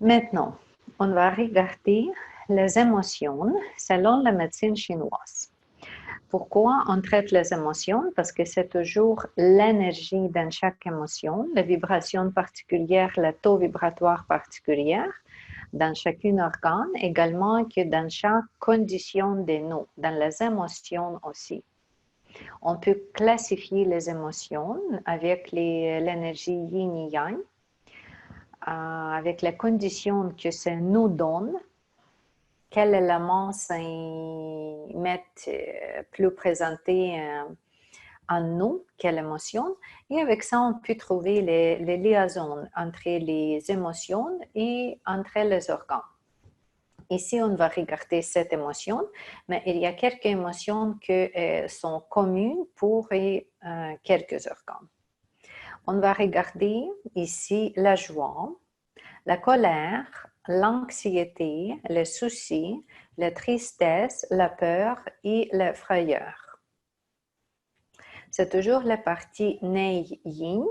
Maintenant, on va regarder les émotions selon la médecine chinoise. Pourquoi on traite les émotions? Parce que c'est toujours l'énergie dans chaque émotion, la vibration particulière, le taux vibratoire particulier dans chacun organe, également que dans chaque condition de nous, dans les émotions aussi. On peut classifier les émotions avec l'énergie yin et yang, avec les conditions que ça nous donne, quels éléments s'y mettent plus présentés en nous, quelle émotion, et avec ça, on peut trouver les liaisons entre les émotions et entre les organes. Ici, on va regarder cette émotion, mais il y a quelques émotions qui sont communes pour quelques organes. On va regarder ici la joie, la colère, l'anxiété, le souci, la tristesse, la peur et la frayeur. C'est toujours la partie Nei Yin,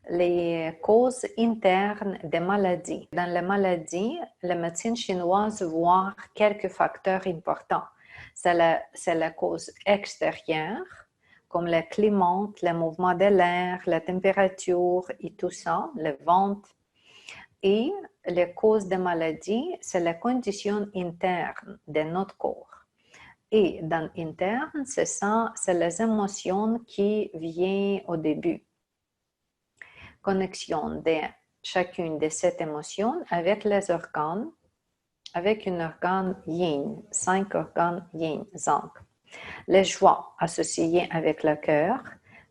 les causes internes des maladies. Dans les maladies, la médecine chinoise voit quelques facteurs importants. C'est la cause extérieure, comme le climat, le mouvement de l'air, la température et tout ça, le ventre. Et les causes des maladies, c'est la condition interne de notre corps. Et dans l'interne, c'est ça, c'est les émotions qui viennent au début. Connexion de chacune de ces émotions avec les organes, avec un organe yin, 5 organes yin, zang. Les joies associées avec le cœur,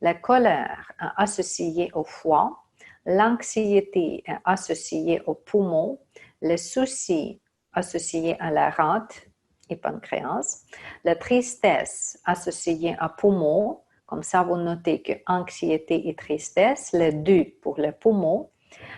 la colère associée au foie, l'anxiété associée aux poumons, les soucis associés à la rate et pancréas, la tristesse associée à poumons, comme ça vous notez que anxiété et tristesse, les deux pour les poumons,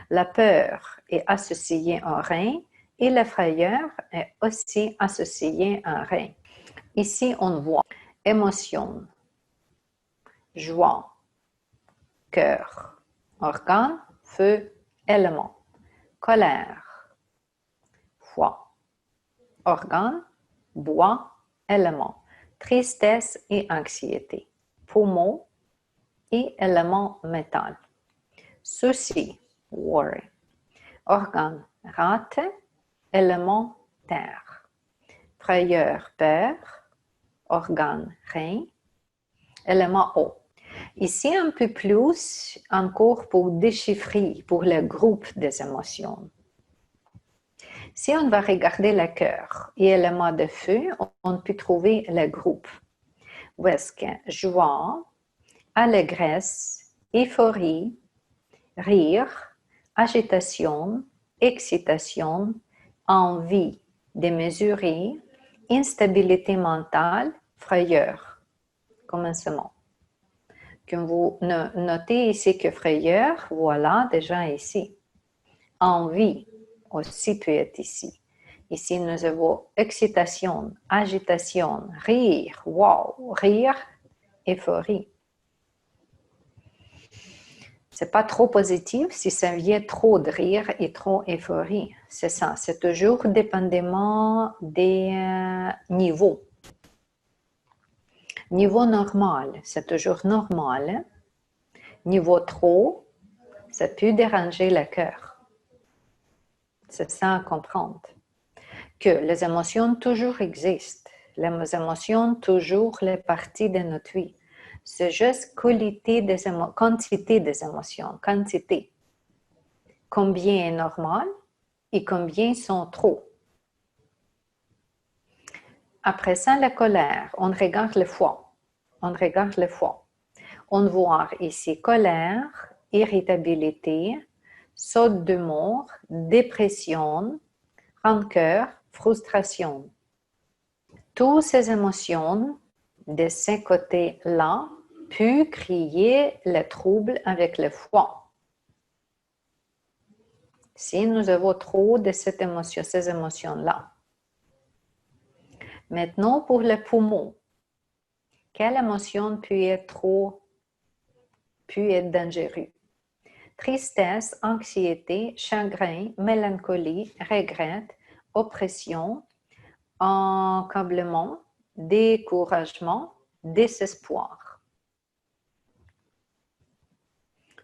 la peur est associée au rein et la frayeur est aussi associée à un rein. Ici, on voit émotion, joie, cœur, organe, feu, élément, colère, foie, organe, bois, élément, tristesse et anxiété, poumon et élément métal, souci, worry, organe, rate, élément terre, frayeur, peur, organe, rein, élément eau. Ici, un peu plus encore pour déchiffrer, pour le groupe des émotions. Si on va regarder le cœur et élément de feu, on peut trouver le groupe. Où est-ce que joie, allégresse, euphorie, rire, agitation, excitation, envie de mesurer, instabilité mentale, frayeur. Commencement. Comme vous notez ici que frayeur, voilà déjà ici. Envie aussi peut être ici. Ici, nous avons excitation, agitation, rire, wow, rire, euphorie. C'est pas trop positif si ça vient trop de rire et trop euphorie. C'est ça, c'est toujours dépendamment des niveaux. Niveau normal, c'est toujours normal. Niveau trop, ça peut déranger le cœur. C'est ça à comprendre. Que les émotions toujours existent. Les émotions toujours les parties de notre vie. C'est juste quantité des émotions, quantité. Combien est normal et combien sont trop. Après ça, la colère. On regarde le foie. On regarde le foie. On voit ici colère, irritabilité, saute d'humour, dépression, rancœur, frustration. Toutes ces émotions de ces côtés-là peuvent créer le trouble avec le foie. Si nous avons trop de ces émotions-là. Maintenant, pour le poumon, quelle émotion peut être dangereuse? tristesse, anxiété, chagrin, mélancolie, regret, oppression, accablement, découragement, désespoir.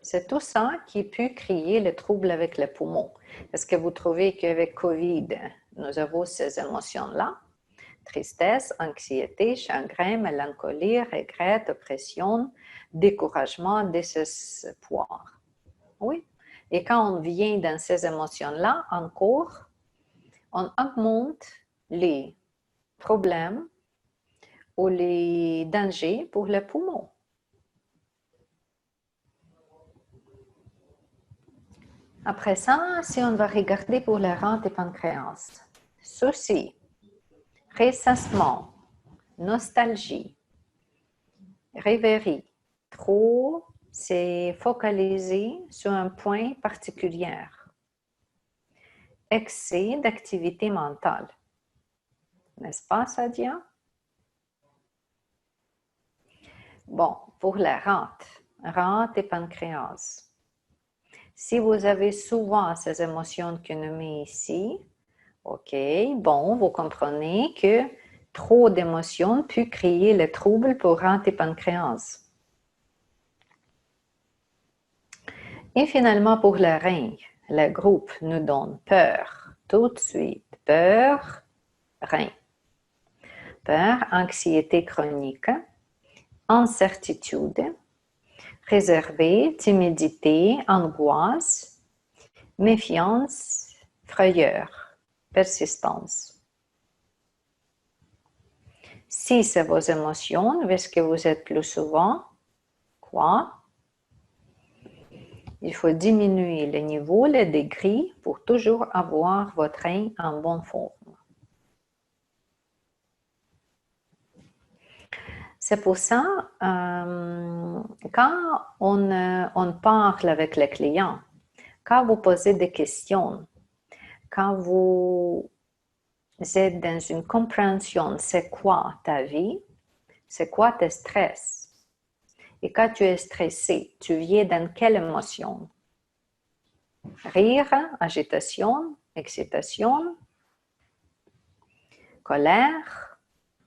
C'est tout ça qui peut créer le trouble avec les poumons. Est-ce que vous trouvez qu'avec COVID, nous avons ces émotions-là? Tristesse, anxiété, chagrin, mélancolie, regret, oppression, découragement, désespoir. Oui. Et quand on vient dans ces émotions-là, encore, on augmente les problèmes ou les dangers pour les poumons. Après ça, si on va regarder pour la rente et pancréas, souci, ressassement, nostalgie, rêverie, trop c'est focalisé sur un point particulier, excès d'activité mentale. N'est-ce pas, Sadia? Bon, pour la rente et pancréas. Si vous avez souvent ces émotions que nous mettons ici, ok, bon, vous comprenez que trop d'émotions peut créer le trouble pour rente et pancréas. Et finalement, pour le rein, le groupe nous donne peur, tout de suite, peur, rein. Peur, anxiété chronique, incertitude, réservé, timidité, angoisse, méfiance, frayeur, persistance. Si c'est vos émotions, où est-ce que vous êtes plus souvent? Quoi? Il faut diminuer le niveau, le degré, pour toujours avoir votre rein en bonne forme. C'est pour ça, quand on parle avec les clients, quand vous posez des questions, quand vous êtes dans une compréhension, c'est quoi ta vie, c'est quoi tes stress, et quand tu es stressé, tu viens dans quelle émotion? Rire, agitation, excitation, colère,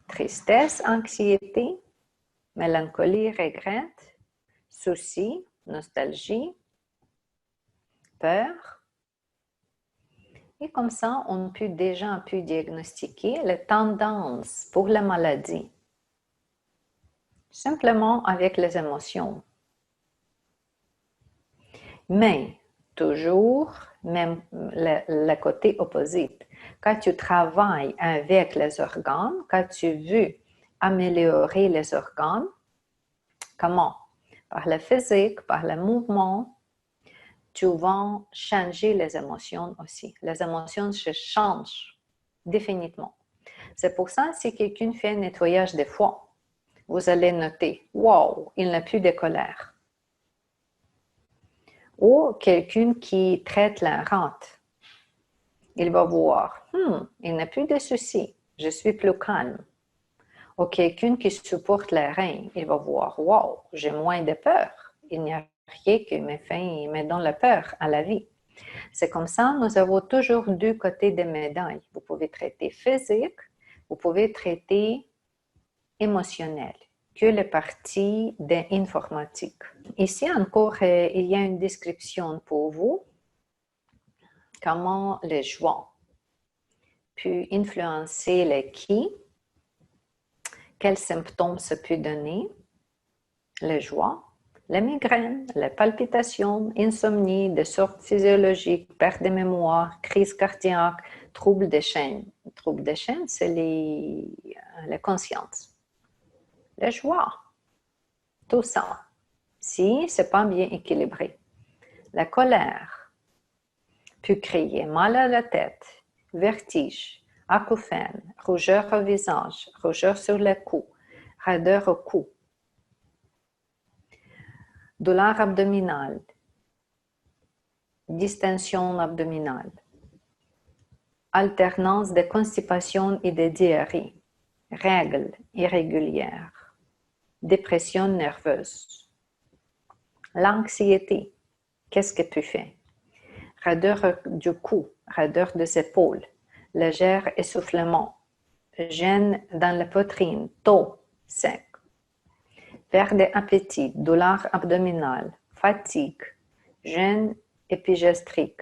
tristesse, anxiété, mélancolie, regret, souci, nostalgie, peur. Et comme ça, on peut déjà diagnostiquer les tendances pour la maladie. Simplement avec les émotions. Mais toujours, même le côté opposé. Quand tu travailles avec les organes, quand tu veux améliorer les organes, comment? Par le physique, par le mouvement, tu vas changer les émotions aussi. Les émotions se changent définitivement. C'est pour ça, si quelqu'un fait un nettoyage des foies, vous allez noter, wow, il n'a plus de colère. Ou quelqu'un qui traite la rente, il va voir, il n'a plus de soucis, je suis plus calme. Ou quelqu'un qui supporte la reine, il va voir, wow, j'ai moins de peur. Il n'y a rien qui me donne la peur à la vie. C'est comme ça, nous avons toujours deux côtés de médailles. Vous pouvez traiter physique, vous pouvez traiter émotionnel, que la partie d'informatique. Ici encore, il y a une description pour vous, comment les joies peuvent influencer les qui, quels symptômes ça peut donner, les joies, les migraines, les palpitations, insomnie, de sorte physiologique, perte de mémoire, crise cardiaque, troubles des chaînes. Troubles des chaînes, c'est la conscience. Les joies, tout ça, si ce n'est pas bien équilibré. La colère peut créer mal à la tête, vertige, acouphène, rougeur au visage, rougeur sur le cou, raideur au cou, douleur abdominale, distension abdominale, alternance de constipation et de diarrhée, règles irrégulières, dépression nerveuse, l'anxiété, Qu'est-ce que tu fais? Raideur du cou, raideur des épaules, léger essoufflement, gêne dans la poitrine, dos sec, perte d'appétit, douleur abdominale, fatigue, gêne gastrique,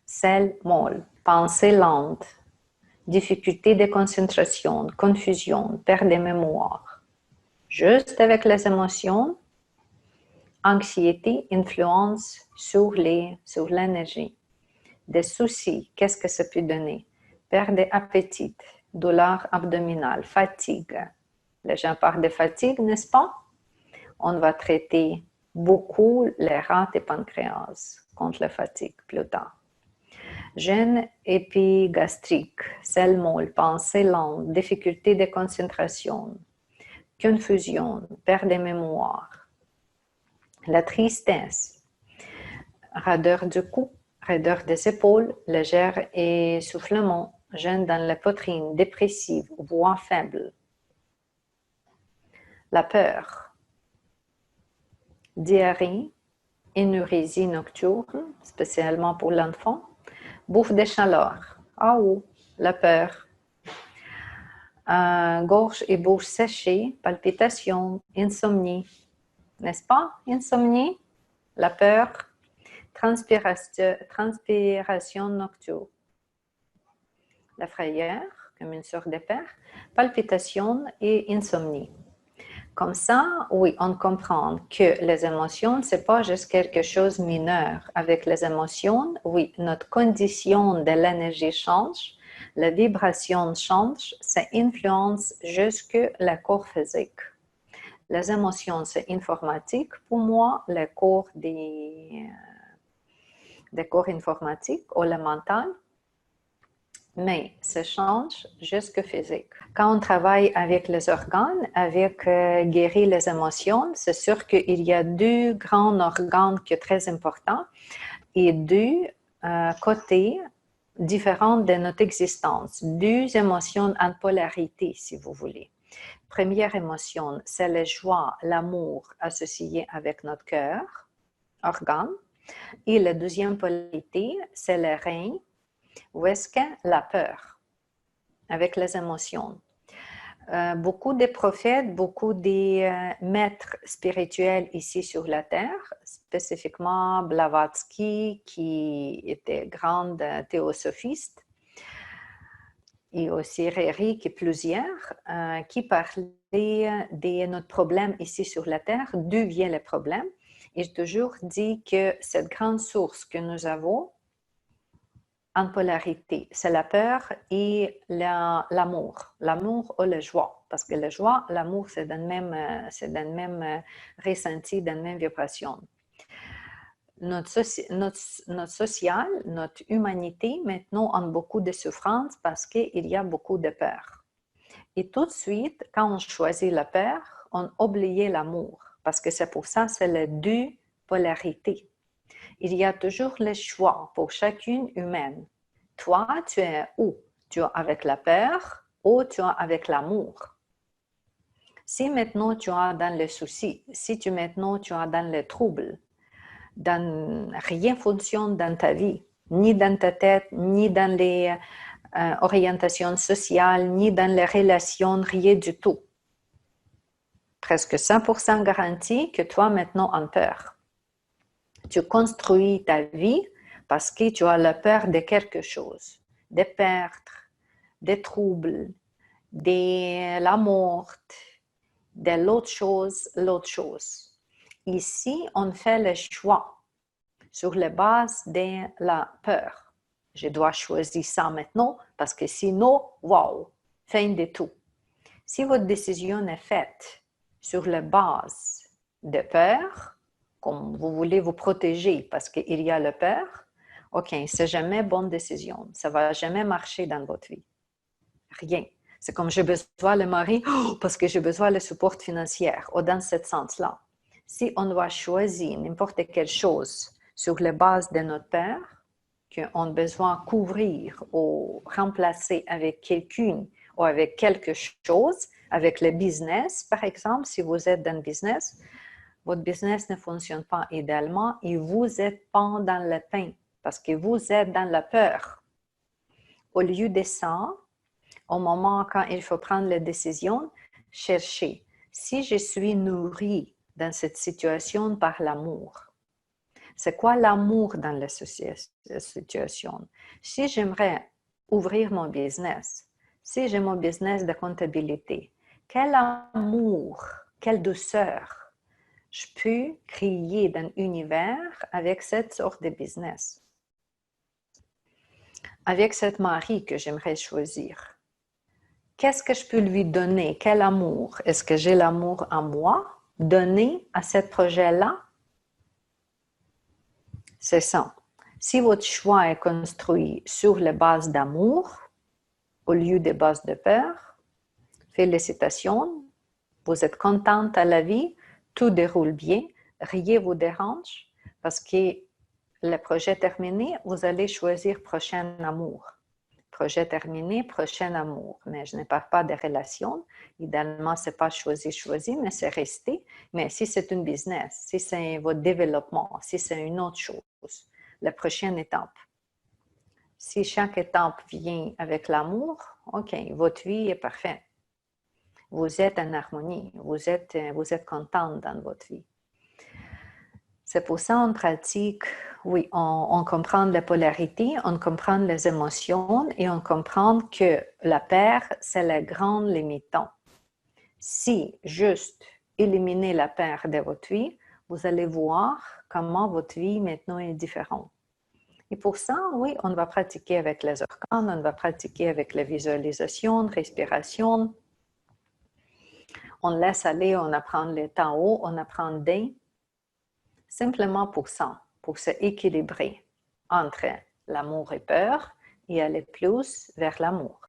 selle molle, pensée lente, difficulté de concentration, confusion, perte de mémoire. Juste avec les émotions, anxiété influence sur l'énergie. Des soucis, qu'est-ce que ça peut donner? Perte d'appétit, douleur abdominale, fatigue. Les gens parlent de fatigue, n'est-ce pas? On va traiter beaucoup les rats et pancréas contre la fatigue plus tard. Gêne épigastrique, selle molle, pensée lente, difficulté de concentration, confusion, perte de mémoire. La tristesse, raideur du cou, raideur des épaules, léger essoufflement, gêne dans la poitrine, dépressive, voix faible. La peur, diarrhée, énurésie nocturne, spécialement pour l'enfant, bouffe de chaleur, ah oui, la peur, gorge et bouche séchée, palpitations, insomnie, n'est-ce pas? Insomnie, la peur, transpiration nocturne, la frayeur, comme une sorte de peur, palpitation et insomnie. Comme ça, oui, on comprend que les émotions, ce n'est pas juste quelque chose de mineur. Avec les émotions, oui, notre condition de l'énergie change, la vibration change, ça influence jusque le corps physique. Les émotions, c'est informatique. Pour moi, le cours des cours informatiques ou le mental, mais ça change jusque physique. Quand on travaille avec les organes, avec guérir les émotions, c'est sûr qu'il y a deux grands organes qui sont très importants et deux côtés différents de notre existence, deux émotions en polarité, si vous voulez. Première émotion, c'est la joie, l'amour associé avec notre cœur, organe. Et la deuxième polarité, c'est le rein, où est-ce que la peur, avec les émotions. Beaucoup de prophètes, beaucoup de maîtres spirituels ici sur la Terre, spécifiquement Blavatsky, qui était grand théosophiste, et aussi Reri, qui plusieurs, qui parlaient de notre problème ici sur la Terre, d'où vient le problème. Et j'ai toujours dit que cette grande source que nous avons, en polarité, c'est la peur et l'amour. L'amour ou la joie. Parce que la joie, l'amour, c'est dans le même ressenti, dans la même vibration. Notre social, notre humanité, maintenant, a beaucoup de souffrance parce qu'il y a beaucoup de peur. Et tout de suite, quand on choisit la peur, on oublie l'amour. Parce que c'est pour ça, c'est les deux polarités. Il y a toujours le choix pour chacune humaine. Toi, tu es où? Tu es avec la peur ou tu es avec l'amour? Si maintenant tu es dans le souci, si maintenant tu es dans le trouble, rien fonctionne dans ta vie, ni dans ta tête, ni dans les orientations sociales, ni dans les relations, rien du tout. Presque 100% garantie que toi maintenant en peur. Tu construis ta vie parce que tu as la peur de quelque chose, de perdre, des troubles, de la mort, de l'autre chose. Ici, on fait le choix sur la base de la peur. Je dois choisir ça maintenant parce que sinon, wow, fin de tout. Si votre décision est faite sur la base de peur, comme vous voulez vous protéger parce qu'il y a la peur, OK, c'est jamais bonne décision. Ça ne va jamais marcher dans votre vie. Rien. C'est comme j'ai besoin de mari parce que j'ai besoin de support financier, ou dans ce sens-là. Si on doit choisir n'importe quelle chose sur la base de notre peur, qu'on a besoin de couvrir ou remplacer avec quelqu'un ou avec quelque chose, avec le business, par exemple, si vous êtes dans le business, votre business ne fonctionne pas idéalement et vous êtes pas dans le pain parce que vous êtes dans la peur. Au lieu de ça, au moment quand il faut prendre la décision, cherchez. Si je suis nourrie dans cette situation par l'amour, c'est quoi l'amour dans la situation? Si j'aimerais ouvrir mon business, si j'ai mon business de comptabilité, quel amour, quelle douceur je peux créer dans l'univers avec cette sorte de business, avec cette mari que j'aimerais choisir. Qu'est-ce que je peux lui donner? Quel amour? Est-ce que j'ai l'amour en moi? Donner à ce projet-là? C'est ça. Si votre choix est construit sur les bases d'amour, au lieu des bases de peur, félicitations, vous êtes contente à la vie, tout déroule bien, rien ne vous dérange, parce que le projet terminé, vous allez choisir prochain amour. Projet terminé, prochain amour. Mais je ne parle pas de relations. Idéalement, ce n'est pas choisi, mais c'est rester. Mais si c'est une business, si c'est votre développement, si c'est une autre chose, la prochaine étape. Si chaque étape vient avec l'amour, OK, votre vie est parfaite. Vous êtes en harmonie, vous êtes contente dans votre vie. C'est pour ça qu'on pratique, oui, on comprend la polarité, on comprend les émotions et on comprend que la peur, c'est la grande limitant. Si juste éliminer la peur de votre vie, vous allez voir comment votre vie maintenant est différente. Et pour ça, oui, on va pratiquer avec les organes, on va pratiquer avec la visualisation, respiration. On laisse aller, on apprend le Tao, on apprend Dai. Simplement pour ça, pour se équilibrer entre l'amour et peur et aller plus vers l'amour.